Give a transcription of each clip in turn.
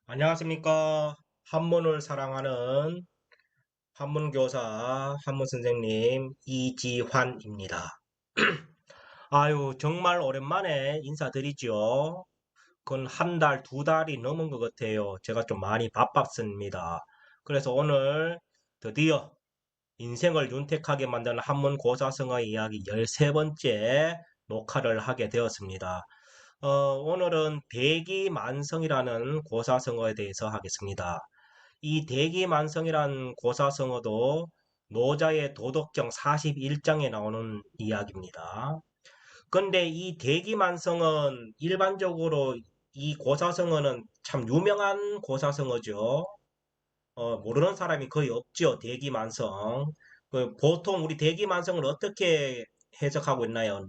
안녕하십니까. 한문을 사랑하는 한문교사, 한문선생님 이지환입니다. 아유, 정말 오랜만에 인사드리죠. 그건 한 달, 두 달이 넘은 것 같아요. 제가 좀 많이 바빴습니다. 그래서 오늘 드디어 인생을 윤택하게 만드는 한문고사성어의 이야기 13번째 녹화를 하게 되었습니다. 오늘은 대기만성이라는 고사성어에 대해서 하겠습니다. 이 대기만성이란 고사성어도 노자의 도덕경 41장에 나오는 이야기입니다. 근데 이 대기만성은 일반적으로 이 고사성어는 참 유명한 고사성어죠. 모르는 사람이 거의 없죠. 대기만성. 보통 우리 대기만성을 어떻게 해석하고 있나요?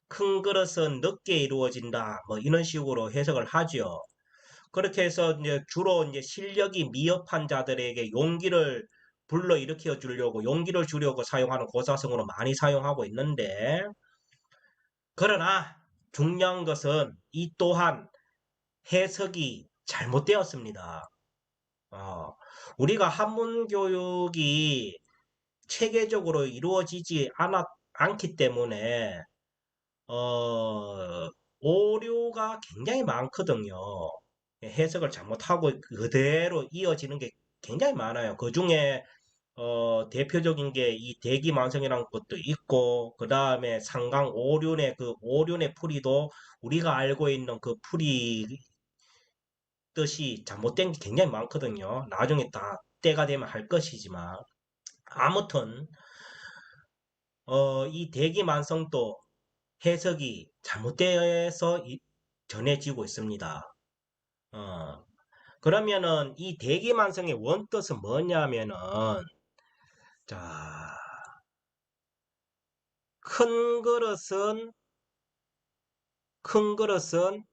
큰 그릇은 늦게 이루어진다. 뭐 이런 식으로 해석을 하죠. 그렇게 해서 이제 주로 이제 실력이 미흡한 자들에게 용기를 불러일으켜 주려고 용기를 주려고 사용하는 고사성어로 많이 사용하고 있는데 그러나 중요한 것은 이 또한 해석이 잘못되었습니다. 어, 우리가 한문 교육이 체계적으로 이루어지지 않기 때문에 어, 오류가 굉장히 많거든요. 해석을 잘못하고 그대로 이어지는 게 굉장히 많아요. 그 중에 대표적인 게 이 대기만성이라는 것도 있고 그 다음에 상강 오륜의 그 오륜의 풀이도 우리가 알고 있는 그 풀이 뜻이 잘못된 게 굉장히 많거든요. 나중에 다 때가 되면 할 것이지만 아무튼 이 대기만성도 해석이 잘못돼서 전해지고 있습니다. 어, 그러면은 이 대기만성의 원뜻은 뭐냐면은 자, 큰 그릇은 큰 그릇은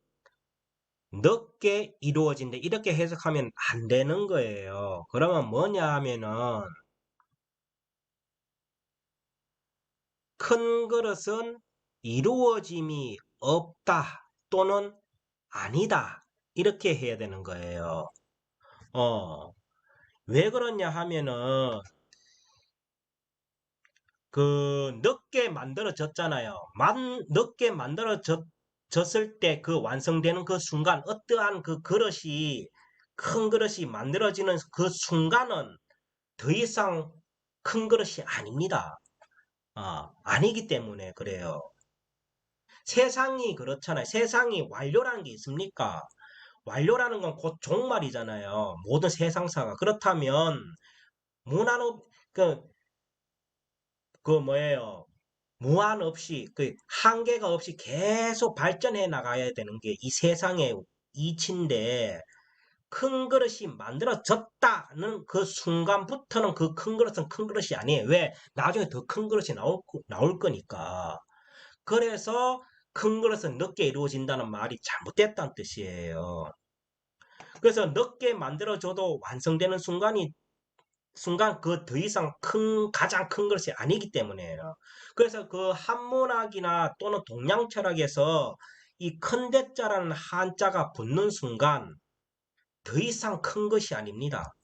늦게 이루어진다. 이렇게 해석하면 안 되는 거예요. 그러면 뭐냐 하면은 큰 그릇은 이루어짐이 없다 또는 아니다. 이렇게 해야 되는 거예요. 어, 왜 그러냐 하면은 그 늦게 만들어졌잖아요. 늦게 만들어졌을 때 그 완성되는 그 순간 어떠한 그 그릇이 큰 그릇이 만들어지는 그 순간은 더 이상 큰 그릇이 아닙니다. 아니기 때문에 그래요. 세상이 그렇잖아요. 세상이 완료라는 게 있습니까? 완료라는 건 곧 종말이잖아요. 모든 세상사가. 그렇다면 무한한 그, 그 뭐예요? 무한 없이 그 한계가 없이 계속 발전해 나가야 되는 게 이 세상의 이치인데 큰 그릇이 만들어졌다는 그 순간부터는 그 큰 그릇은 큰 그릇이 아니에요. 왜? 나중에 더 큰 그릇이 나올 거니까. 그래서 큰 그릇은 늦게 이루어진다는 말이 잘못됐다는 뜻이에요. 그래서 늦게 만들어져도 완성되는 순간 그 더 이상 가장 큰 것이 아니기 때문에요. 그래서 그 한문학이나 또는 동양 철학에서 이 큰 대자라는 한자가 붙는 순간 더 이상 큰 것이 아닙니다.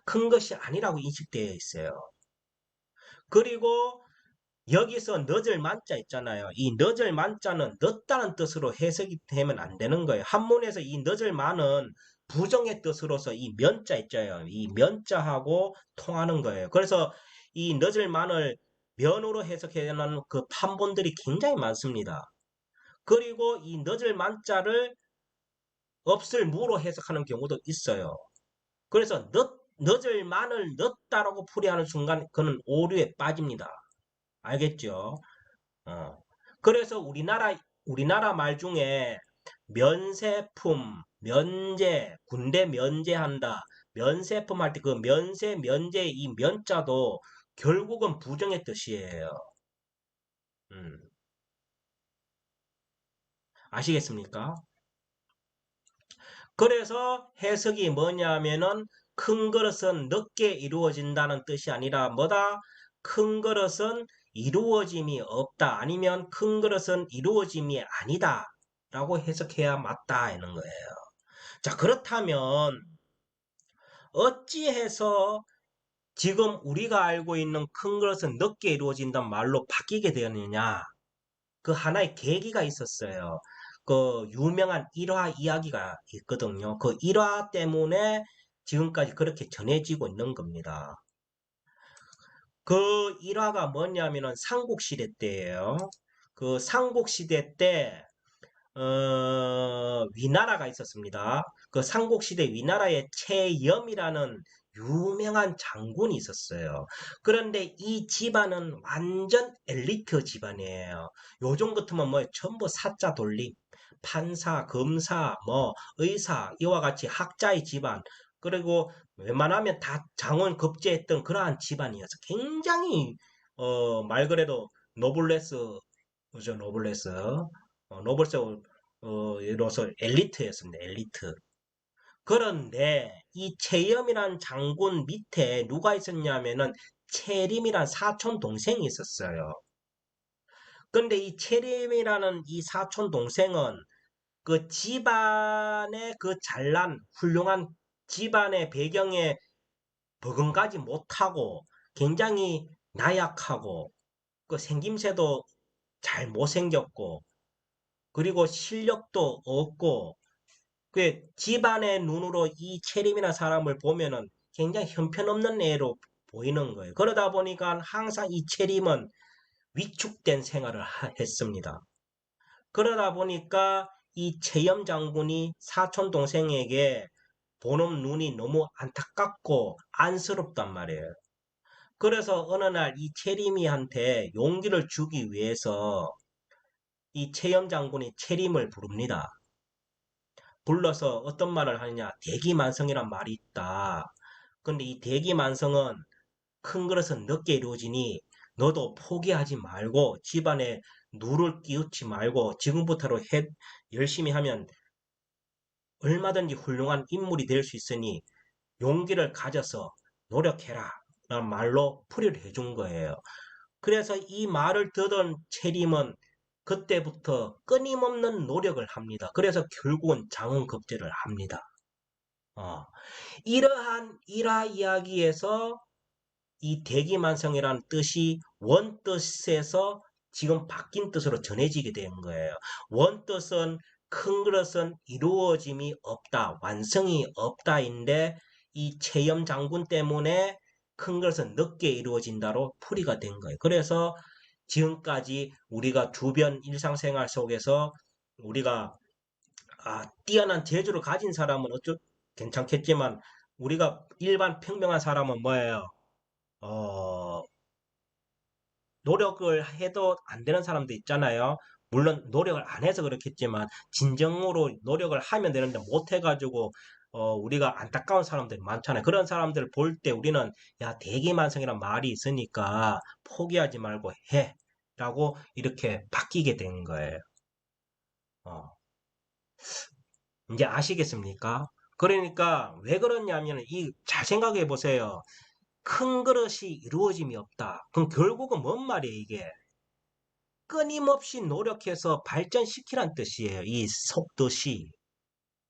큰 것이 아니라고 인식되어 있어요. 그리고 여기서 늦을 만자 있잖아요. 이 늦을 만자는 늦다는 뜻으로 해석이 되면 안 되는 거예요. 한문에서 이 늦을 만은 부정의 뜻으로서 이 면자 있잖아요. 이 면자하고 통하는 거예요. 그래서 이 늦을 만을 면으로 해석하는 그 판본들이 굉장히 많습니다. 그리고 이 늦을 만자를 없을 무로 해석하는 경우도 있어요. 그래서 늦을 만을 늦다라고 풀이하는 순간 그는 오류에 빠집니다. 알겠죠? 어. 그래서 우리나라 말 중에 면세품, 면제, 군대 면제한다. 면세품 할 때 그 면세, 면제 이 면자도 결국은 부정의 뜻이에요. 음, 아시겠습니까? 그래서 해석이 뭐냐면은 큰 그릇은 늦게 이루어진다는 뜻이 아니라 뭐다? 큰 그릇은 이루어짐이 없다. 아니면 큰 그릇은 이루어짐이 아니다. 라고 해석해야 맞다. 하는 거예요. 자, 그렇다면 어찌해서 지금 우리가 알고 있는 큰 것은 늦게 이루어진다는 말로 바뀌게 되었느냐? 그 하나의 계기가 있었어요. 그 유명한 일화 이야기가 있거든요. 그 일화 때문에 지금까지 그렇게 전해지고 있는 겁니다. 그 일화가 뭐냐면은 삼국시대 때예요. 그 삼국시대 때 위나라가 있었습니다. 그 삼국시대 위나라에 최염이라는 유명한 장군이 있었어요. 그런데 이 집안은 완전 엘리트 집안이에요. 요즘 같으면 뭐 전부 사자 돌림, 판사, 검사, 뭐 의사 이와 같이 학자의 집안, 그리고 웬만하면 다 장원 급제했던 그러한 집안이어서 굉장히 말 그대로 노블레스, 그죠? 노블레스. 노블스 로서 엘리트였습니다. 엘리트. 그런데 이 채염이란 장군 밑에 누가 있었냐면은 채림이란 사촌 동생이 있었어요. 근데 이 채림이라는 이 사촌 동생은 그 집안의 그 잘난 훌륭한 집안의 배경에 버금가지 못하고 굉장히 나약하고 그 생김새도 잘 못생겼고 그리고 실력도 없고 그 집안의 눈으로 이 채림이나 사람을 보면은 굉장히 형편없는 애로 보이는 거예요. 그러다 보니까 항상 이 채림은 위축된 생활을 했습니다. 그러다 보니까 이 채염 장군이 사촌 동생에게 보는 눈이 너무 안타깝고 안쓰럽단 말이에요. 그래서 어느 날 이 채림이한테 용기를 주기 위해서 이 채염 장군이 채림을 부릅니다. 불러서 어떤 말을 하느냐? 대기만성이란 말이 있다. 근데 이 대기만성은 큰 그릇은 늦게 이루어지니 너도 포기하지 말고 집안에 누를 끼우지 말고 지금부터로 열심히 하면 얼마든지 훌륭한 인물이 될 수 있으니 용기를 가져서 노력해라. 라는 말로 풀이를 해준 거예요. 그래서 이 말을 듣은 체림은 그때부터 끊임없는 노력을 합니다. 그래서 결국은 장원급제를 합니다. 어, 이러한 일화 이야기에서 이 대기만성이라는 뜻이 원뜻에서 지금 바뀐 뜻으로 전해지게 된 거예요. 원뜻은 큰 그릇은 이루어짐이 없다, 완성이 없다인데 이 체험 장군 때문에 큰 그릇은 늦게 이루어진다로 풀이가 된 거예요. 그래서 지금까지 우리가 주변 일상생활 속에서 우리가 뛰어난 재주를 가진 사람은 괜찮겠지만 우리가 일반 평범한 사람은 뭐예요? 어, 노력을 해도 안 되는 사람도 있잖아요. 물론 노력을 안 해서 그렇겠지만 진정으로 노력을 하면 되는데 못 해가지고 우리가 안타까운 사람들이 많잖아요. 그런 사람들을 볼 때 우리는 야 대기만성이란 말이 있으니까 포기하지 말고 해 라고 이렇게 바뀌게 된 거예요. 어, 이제 아시겠습니까? 그러니까 왜 그러냐면 이 잘 생각해 보세요. 큰 그릇이 이루어짐이 없다. 그럼 결국은 뭔 말이에요, 이게? 끊임없이 노력해서 발전시키란 뜻이에요. 이 속뜻이.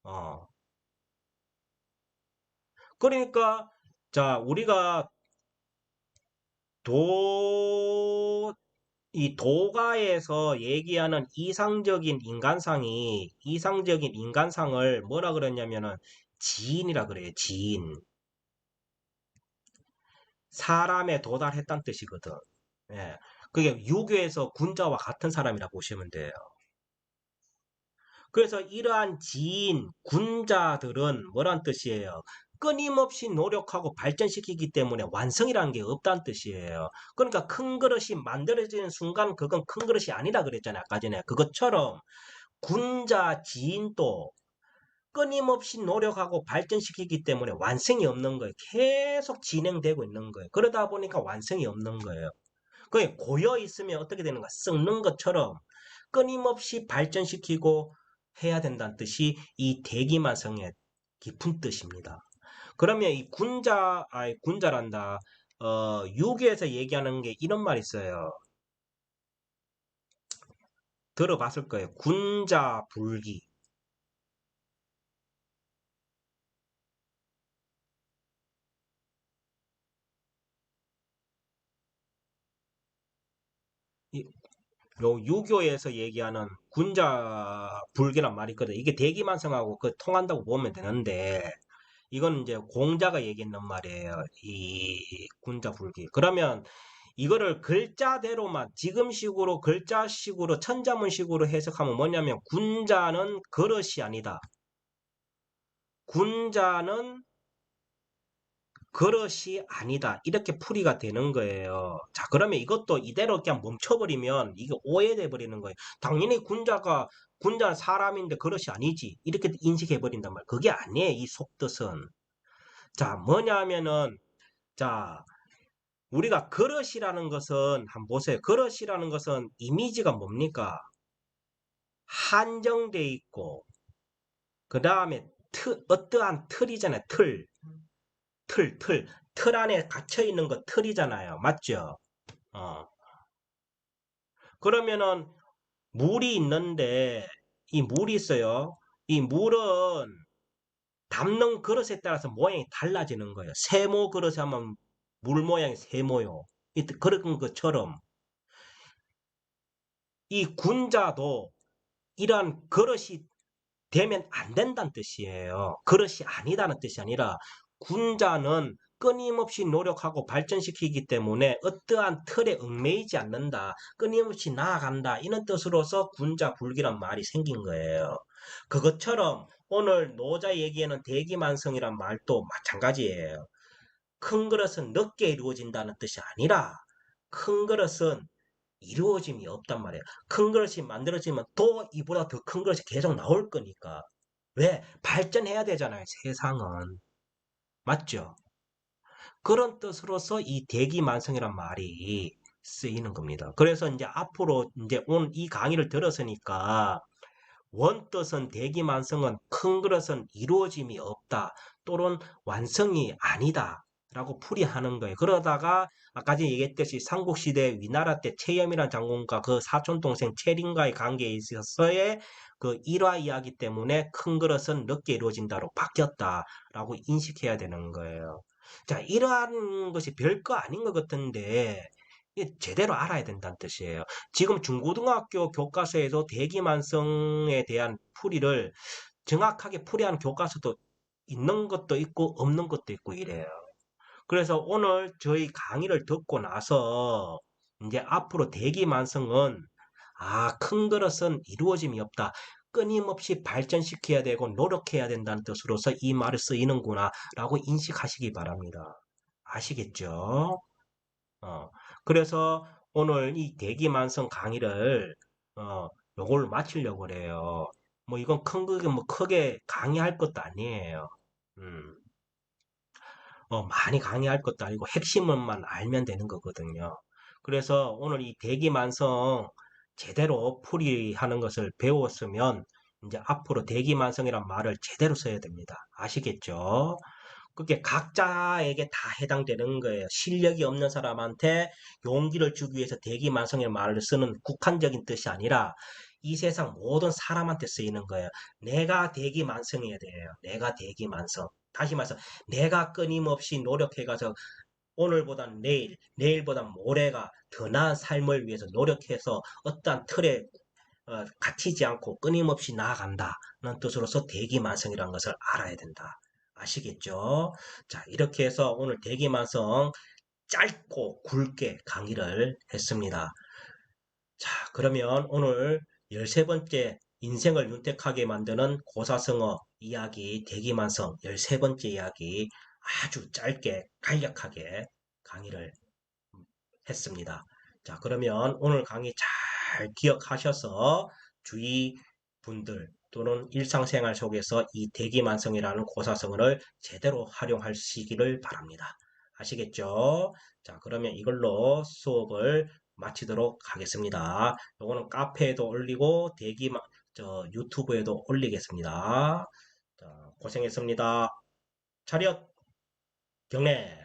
어. 그러니까 자, 우리가 도, 이 도가에서 얘기하는 이상적인 인간상을 뭐라 그랬냐면은 지인이라 그래요. 지인. 사람에 도달했다는 뜻이거든. 예. 그게 유교에서 군자와 같은 사람이라 보시면 돼요. 그래서 이러한 지인, 군자들은 뭐란 뜻이에요? 끊임없이 노력하고 발전시키기 때문에 완성이라는 게 없다는 뜻이에요. 그러니까 큰 그릇이 만들어지는 순간 그건 큰 그릇이 아니다 그랬잖아요. 아까 전에. 그것처럼 군자, 지인도 끊임없이 노력하고 발전시키기 때문에 완성이 없는 거예요. 계속 진행되고 있는 거예요. 그러다 보니까 완성이 없는 거예요. 그게 고여 있으면 어떻게 되는가? 썩는 것처럼 끊임없이 발전시키고 해야 된다는 뜻이 이 대기만성의 깊은 뜻입니다. 그러면 이 군자란다. 유교에서 얘기하는 게 이런 말이 있어요. 들어봤을 거예요. 군자불기. 요 유교에서 얘기하는 군자 불교란 말이 있거든. 이게 대기만성하고 그 통한다고 보면 되는데 이건 이제 공자가 얘기했는 말이에요. 이 군자 불기. 그러면 이거를 글자대로만 지금식으로 글자식으로 천자문식으로 해석하면 뭐냐면 군자는 그릇이 아니다. 군자는 그릇이 아니다. 이렇게 풀이가 되는 거예요. 자, 그러면 이것도 이대로 그냥 멈춰버리면 이게 오해돼 버리는 거예요. 당연히 군자는 사람인데 그릇이 아니지. 이렇게 인식해 버린단 말이에요. 그게 아니에요. 이 속뜻은. 자, 뭐냐면은 자, 우리가 그릇이라는 것은 한번 보세요. 그릇이라는 것은 이미지가 뭡니까? 한정돼 있고 그 다음에 어떠한 틀이잖아요. 틀 안에 갇혀 있는 거 틀이잖아요. 맞죠? 어. 그러면은 물이 있는데 이 물이 있어요. 이 물은 담는 그릇에 따라서 모양이 달라지는 거예요. 세모 그릇에 하면 물 모양이 세모요. 그런 것처럼 이 군자도 이러한 그릇이 되면 안 된다는 뜻이에요. 그릇이 아니다는 뜻이 아니라 군자는 끊임없이 노력하고 발전시키기 때문에 어떠한 틀에 얽매이지 않는다. 끊임없이 나아간다. 이런 뜻으로서 군자 불기란 말이 생긴 거예요. 그것처럼 오늘 노자 얘기에는 대기만성이란 말도 마찬가지예요. 큰 그릇은 늦게 이루어진다는 뜻이 아니라 큰 그릇은 이루어짐이 없단 말이에요. 큰 그릇이 만들어지면 또 이보다 더 큰 그릇이 계속 나올 거니까. 왜? 발전해야 되잖아요, 세상은. 맞죠? 그런 뜻으로서 이 대기만성이란 말이 쓰이는 겁니다. 그래서 이제 앞으로 이제 오늘 이 강의를 들었으니까 원뜻은 대기만성은 큰 그릇은 이루어짐이 없다 또는 완성이 아니다 라고 풀이하는 거예요. 그러다가 아까 전에 얘기했듯이 삼국시대 위나라 때 최염이라는 장군과 그 사촌동생 최린과의 관계에 있어서의 그 일화 이야기 때문에 큰 그릇은 늦게 이루어진다로 바뀌었다라고 인식해야 되는 거예요. 자, 이러한 것이 별거 아닌 것 같은데 제대로 알아야 된다는 뜻이에요. 지금 중고등학교 교과서에도 대기만성에 대한 풀이를 정확하게 풀이한 교과서도 있는 것도 있고 없는 것도 있고 이래요. 그래서 오늘 저희 강의를 듣고 나서 이제 앞으로 대기만성은 큰 그릇은 이루어짐이 없다. 끊임없이 발전시켜야 되고 노력해야 된다는 뜻으로서 이 말을 쓰이는구나 라고 인식하시기 바랍니다. 아시겠죠? 어, 그래서 오늘 이 대기만성 강의를 요걸 마치려고 그래요. 뭐 이건 뭐 크게 강의할 것도 아니에요. 음, 많이 강의할 것도 아니고 핵심만 알면 되는 거거든요. 그래서 오늘 이 대기만성 제대로 풀이하는 것을 배웠으면 이제 앞으로 대기만성이란 말을 제대로 써야 됩니다. 아시겠죠? 그게 각자에게 다 해당되는 거예요. 실력이 없는 사람한테 용기를 주기 위해서 대기만성의 말을 쓰는 국한적인 뜻이 아니라 이 세상 모든 사람한테 쓰이는 거예요. 내가 대기만성해야 돼요. 내가 대기만성. 다시 말해서 내가 끊임없이 노력해가서 오늘보단 내일, 내일보단 모레가 더 나은 삶을 위해서 노력해서 어떠한 틀에 갇히지 않고 끊임없이 나아간다는 뜻으로서 대기만성이라는 것을 알아야 된다. 아시겠죠? 자, 이렇게 해서 오늘 대기만성 짧고 굵게 강의를 했습니다. 자, 그러면 오늘 13번째 인생을 윤택하게 만드는 고사성어 이야기 대기만성 13번째 이야기 아주 짧게 간략하게 강의를 했습니다. 자, 그러면 오늘 강의 잘 기억하셔서 주위 분들 또는 일상생활 속에서 이 대기만성이라는 고사성어를 제대로 활용하시기를 바랍니다. 아시겠죠? 자, 그러면 이걸로 수업을 마치도록 하겠습니다. 요거는 카페에도 올리고 유튜브에도 올리겠습니다. 자, 고생했습니다. 차렷 경례